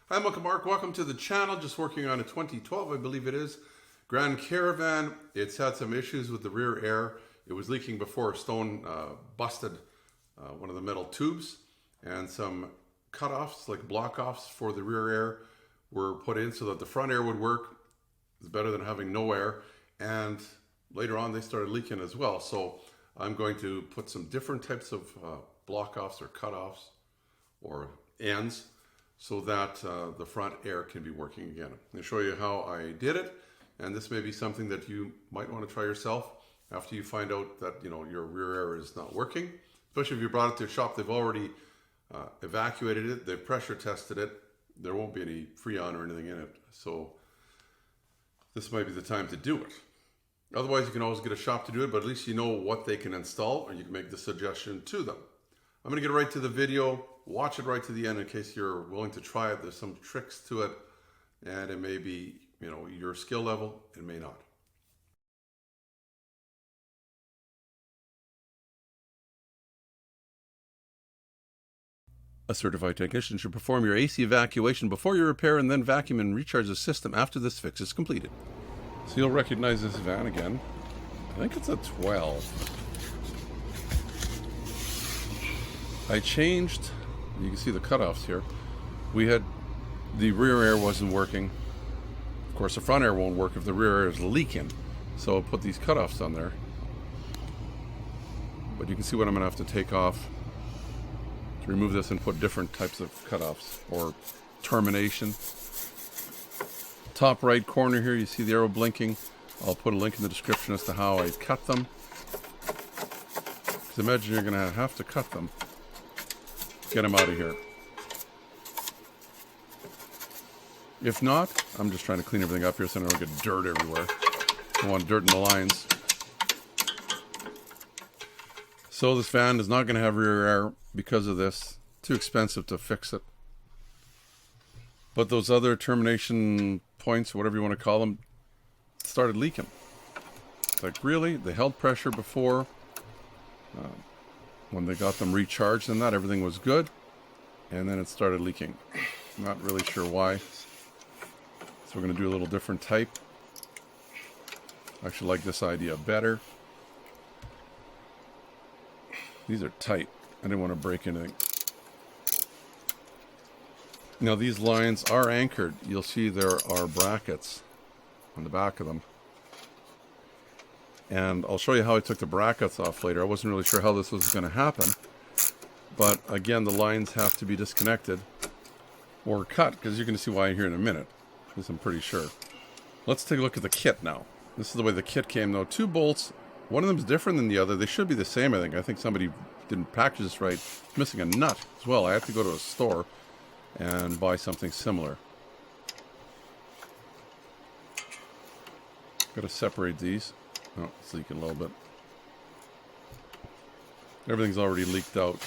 Hi, I'm Uncle Mark. Welcome to the channel. Just working on a 2012, I believe it is, Grand Caravan. It's had some issues with the rear air. It was leaking before a stone busted one of the metal tubes, and some cutoffs, like block-offs for the rear air, were put in so that the front air would work. It's better than having no air. And later on, they started leaking as well. So I'm going to put some different types of block-offs or cutoffs or ends so that the front air can be working again. I'm going to show you how I did it, and this may be something that you might want to try yourself after you find out that your rear air is not working. Especially if you brought it to a shop, they've already evacuated it, they've pressure tested it, there won't be any Freon or anything in it, so this might be the time to do it. Otherwise, you can always get a shop to do it, but at least you know what they can install, or you can make the suggestion to them. I'm going to get right to the video. Watch it right to the end in case you're willing to try it. There's some tricks to it, and it may be, your skill level, it may not. A certified technician should perform your AC evacuation before your repair and then vacuum and recharge the system after this fix is completed. So you'll recognize this van again. I think it's a 12. I changed, you can see the cutoffs here. The rear air wasn't working. Of course, the front air won't work if the rear air is leaking. So I'll put these cutoffs on there. But you can see what I'm going to have to take off to remove this and put different types of cutoffs or termination. Top right corner here, you see the arrow blinking. I'll put a link in the description as to how I cut them. Because imagine you're going to have to cut them. Get them out of here. If not, I'm just trying to clean everything up here so I don't get dirt everywhere. I don't want dirt in the lines. So this van is not going to have rear air because of this. Too expensive to fix it. But those other termination points, whatever you want to call them, started leaking. Like, really? They held pressure before. When they got them recharged and that, everything was good. And then it started leaking. Not really sure why. So we're going to do a little different type. I actually like this idea better. These are tight. I didn't want to break anything. Now these lines are anchored. You'll see there are brackets on the back of them. And I'll show you how I took the brackets off later. I wasn't really sure how this was going to happen. But again, the lines have to be disconnected or cut, because you're going to see why here in a minute. At least I'm pretty sure. Let's take a look at the kit now. This is the way the kit came though. 2 bolts. One of them is different than the other. They should be the same, I think. I think somebody didn't package this right. It's missing a nut as well. I have to go to a store and buy something similar. Got to separate these. Oh, it's leaking a little bit. Everything's already leaked out.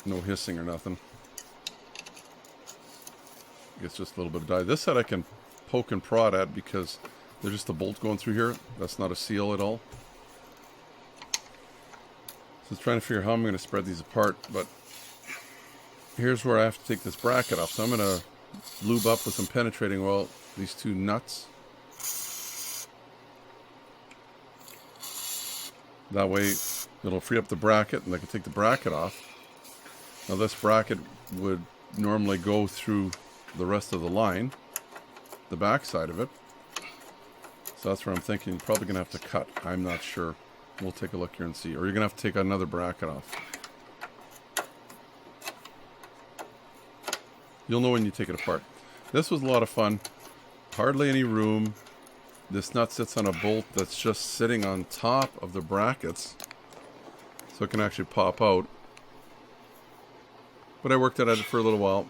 No hissing or nothing. I guess just a little bit of dye. This side I can poke and prod at because there's just a bolt going through here. That's not a seal at all. So I'm trying to figure out how I'm going to spread these apart, but here's where I have to take this bracket off. So I'm going to lube up with some penetrating oil these 2 nuts. That way it'll free up the bracket and I can take the bracket off. Now this bracket would normally go through the rest of the line, the back side of it. So that's where I'm thinking you're probably going to have to cut. I'm not sure. We'll take a look here and see. Or you're going to have to take another bracket off. You'll know when you take it apart. This was a lot of fun. Hardly any room. This nut sits on a bolt that's just sitting on top of the brackets. So it can actually pop out. But I worked at it for a little while.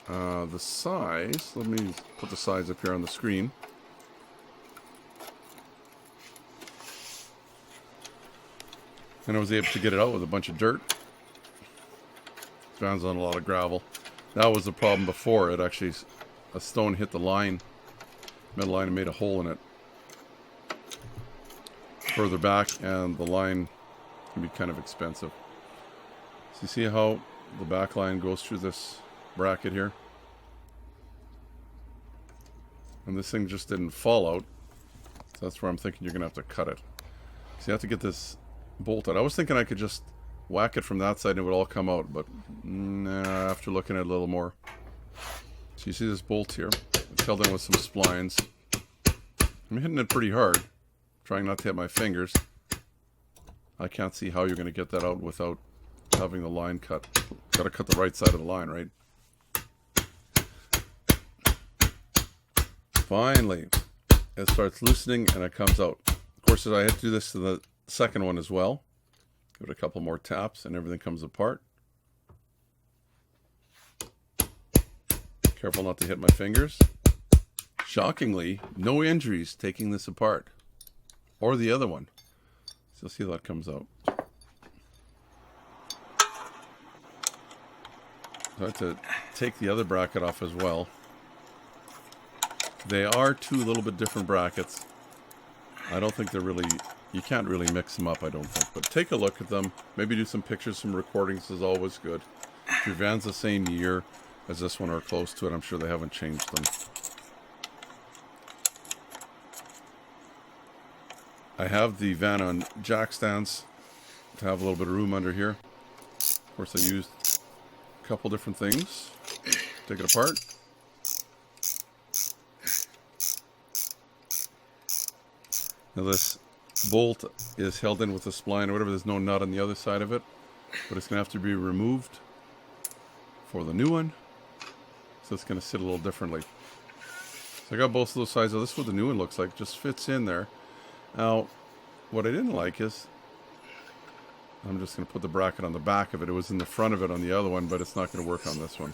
The size, let me put the size up here on the screen. And I was able to get it out with a bunch of dirt. Van's on a lot of gravel. That was the problem before. It actually, a stone hit the line, metal line, and made a hole in it. Further back, and the line can be kind of expensive. So you see how the back line goes through this bracket here. And this thing just didn't fall out. So that's where I'm thinking you're going to have to cut it. So you have to get this bolt out. I was thinking I could just whack it from that side and it would all come out. But nah, after looking at it a little more. So you see this bolt here. It's held in with some splines. I'm hitting it pretty hard. Trying not to hit my fingers. I can't see how you're going to get that out without having the line cut. Got to cut the right side of the line, right? Finally, it starts loosening and it comes out. Of course, I had to do this to the second one as well. Give it a couple more taps and everything comes apart. Careful not to hit my fingers. Shockingly, no injuries taking this apart. Or the other one. So you'll see how that comes out. So I have to take the other bracket off as well. They are two a little bit different brackets. I don't think they're really, you can't really mix them up, I don't think. But take a look at them. Maybe do some pictures, some recordings is always good. If your van's the same year as this one or close to it, I'm sure they haven't changed them. I have the van on jack stands to have a little bit of room under here. Of course, I used a couple different things. Take it apart. Now this bolt is held in with a spline or whatever. There's no nut on the other side of it, but it's going to have to be removed for the new one. So it's going to sit a little differently. So I got both of those sides. So this is what the new one looks like. Just fits in there. Now, what I didn't like is, I'm just going to put the bracket on the back of it. It was in the front of it on the other one, but it's not going to work on this one.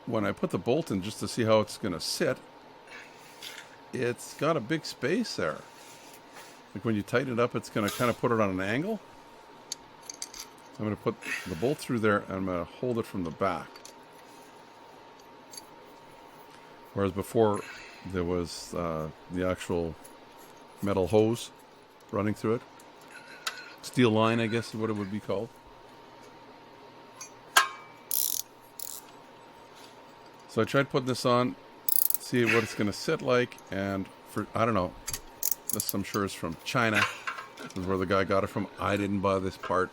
When I put the bolt in just to see how it's going to sit, it's got a big space there. Like when you tighten it up, it's going to kind of put it on an angle. So I'm going to put the bolt through there and I'm going to hold it from the back. Whereas before, there was the actual metal hose running through it. Steel line, I guess is what it would be called. So I tried putting this on, see what it's going to sit like, and for, I don't know, this I'm sure is from China. This is where the guy got it from. I didn't buy this part.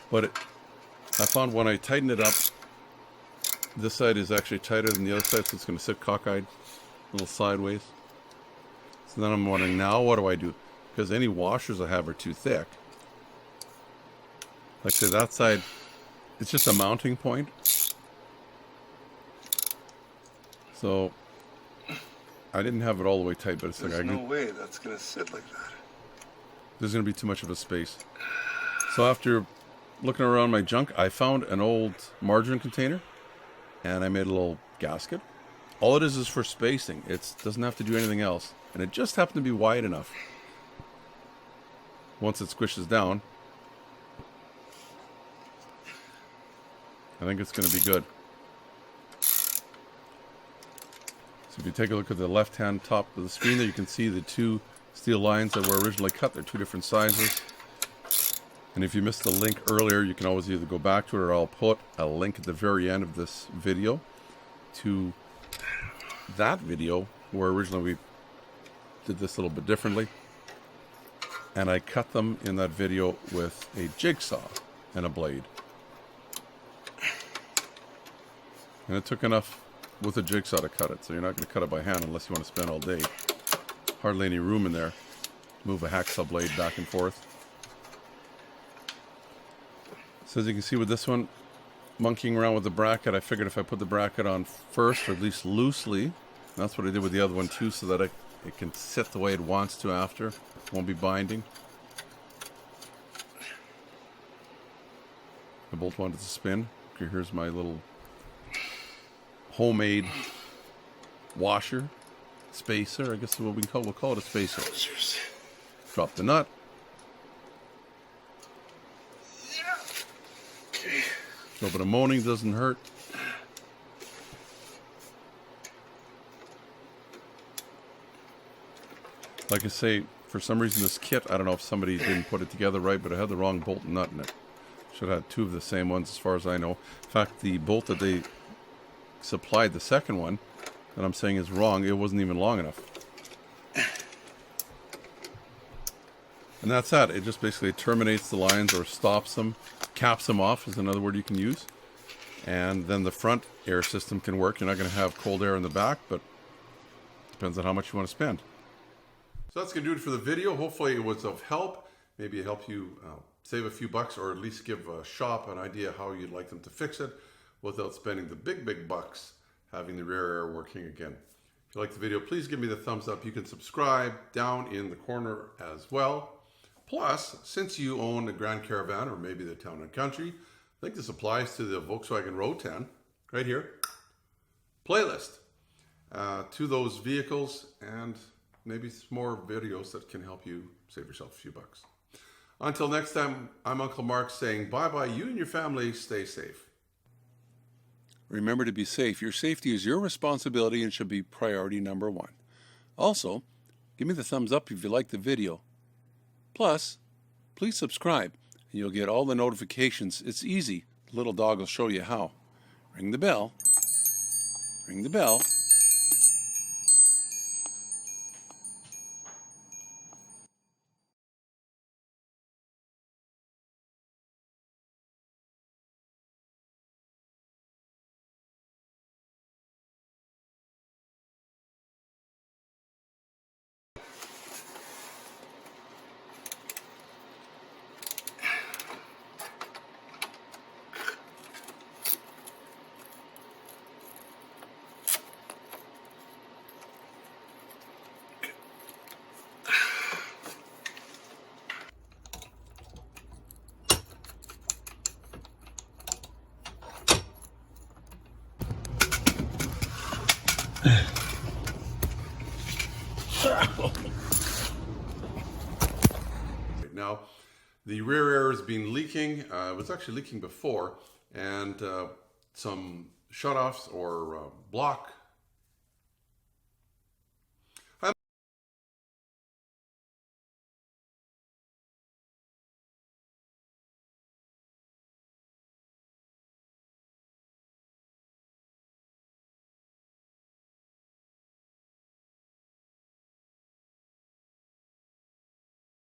But I found when I tighten it up, this side is actually tighter than the other side, so it's going to sit cockeyed, a little sideways. So then I'm wondering, now what do I do? Because any washers I have are too thick. Like I say, that side, it's just a mounting point. So I didn't have it all the way tight, but it's like there's no way that's going to sit like that. There's going to be too much of a space. So after looking around my junk, I found an old margarine container. And I made a little gasket. All it is for spacing. It doesn't have to do anything else. And it just happened to be wide enough. Once it squishes down, I think it's going to be good. So if you take a look at the left-hand top of the screen there, you can see the two steel lines that were originally cut. They're two different sizes. And if you missed the link earlier, you can always either go back to it or I'll put a link at the very end of this video to that video where originally we did this a little bit differently. And I cut them in that video with a jigsaw and a blade. And it took enough with a jigsaw to cut it, so you're not going to cut it by hand unless you want to spend all day. Hardly any room in there. Move a hacksaw blade back and forth. So as you can see with this one, monkeying around with the bracket, I figured if I put the bracket on first, or at least loosely, and that's what I did with the other one too, so that it can sit the way it wants to after. It won't be binding. The bolt wanted to spin. Okay, here's my little homemade washer, spacer, I guess is what we'll call it a spacer. Drop the nut. A little bit of moaning doesn't hurt. Like I say, for some reason this kit, I don't know if somebody didn't put it together right, but it had the wrong bolt and nut in it. Should have had two of the same ones as far as I know. In fact, the bolt that they supplied, the second one, that I'm saying is wrong, it wasn't even long enough. And that's that. It just basically terminates the lines or stops them, caps them off is another word you can use. And then the front air system can work. You're not going to have cold air in the back, but depends on how much you want to spend. So that's going to do it for the video. Hopefully it was of help. Maybe it helped you save a few bucks, or at least give a shop an idea how you'd like them to fix it without spending the big bucks having the rear air working again. If you like the video, please give me the thumbs up. You can subscribe down in the corner as well. Plus, since you own a Grand Caravan or maybe the Town and Country, I think this applies to the Volkswagen Routan right here. Playlist to those vehicles, and maybe some more videos that can help you save yourself a few bucks. Until next time, I'm Uncle Mark saying bye-bye. You and your family stay safe. Remember to be safe. Your safety is your responsibility and should be priority number one. Also, give me the thumbs up if you like the video. Plus, please subscribe and you'll get all the notifications. It's easy. The little dog will show you how. Ring the bell. Ring the bell. Now, the rear air has been leaking. It was actually leaking before, and some shutoffs or block